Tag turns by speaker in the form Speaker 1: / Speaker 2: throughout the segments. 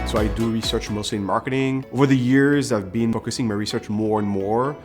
Speaker 1: So I do research mostly in marketing. Over the years, I've been focusing my research more and more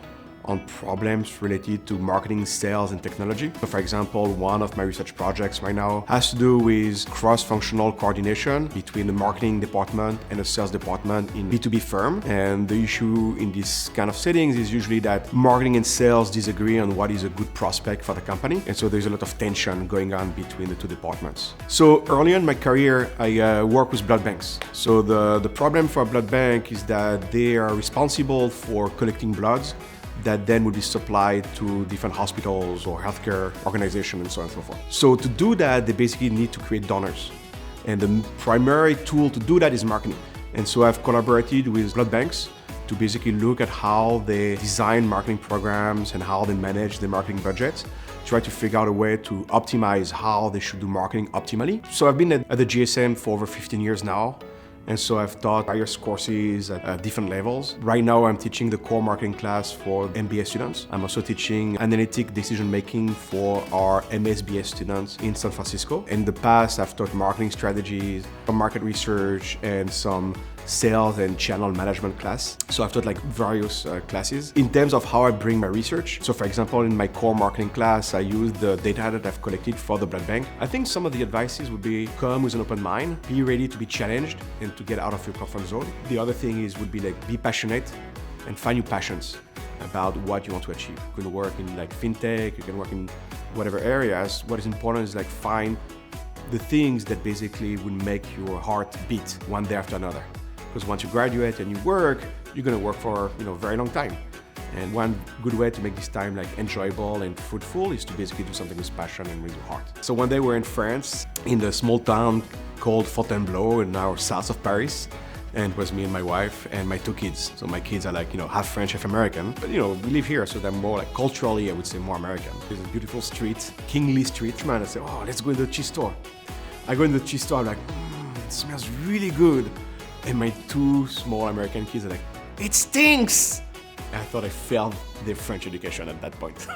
Speaker 1: on problems related to marketing, sales, and technology. So for example, one of my research projects right now has to do with cross-functional coordination between the marketing department and the sales department in B2B firm. And the issue in this kind of settings is usually that marketing and sales disagree on what is a good prospect for the company. And so there's a lot of tension going on between the two departments. So early on in my career, I work with blood banks. So the problem for a blood bank is that they are responsible for collecting bloods that then would be supplied to different hospitals or healthcare organizations and so on and so forth. So to do that, they basically need to create donors. And the primary tool to do that is marketing. And so I've collaborated with blood banks to basically look at how they design marketing programs and how they manage their marketing budgets, try to figure out a way to optimize how they should do marketing optimally. So I've been at the GSM for over 15 years now. And so I've taught various courses at different levels. Right now I'm teaching the core marketing class for MBA students. I'm also teaching analytic decision making for our MSBS students in San Francisco. In the past, I've taught marketing strategies, some market research, and some sales and channel management class. So I've taught like various classes. In terms of how I bring my research, so for example, in my core marketing class, I use the data that I've collected for the blood bank. I think some of the advices would be come with an open mind, be ready to be challenged and to get out of your comfort zone. The other thing is would be like be passionate and find your passions about what you want to achieve. You can work in like fintech, you can work in whatever areas. What is important is like find the things that basically will make your heart beat one day after another. Because once you graduate and you work, you're going to work for a very long time. And one good way to make this time like enjoyable and fruitful is to basically do something with passion and with your heart. So one day we're in France, in a small town called Fontainebleau, in our south of Paris. And it was me and my wife and my two kids. So my kids are like, half French, half American. But we live here, so they're more like culturally, I would say more American. There's a beautiful street, Kingly Street. Man, I say, oh, let's go to the cheese store. I go in the cheese store, I'm like, it smells really good. And my two small American kids are like, it stinks! And I thought I failed their French education at that point.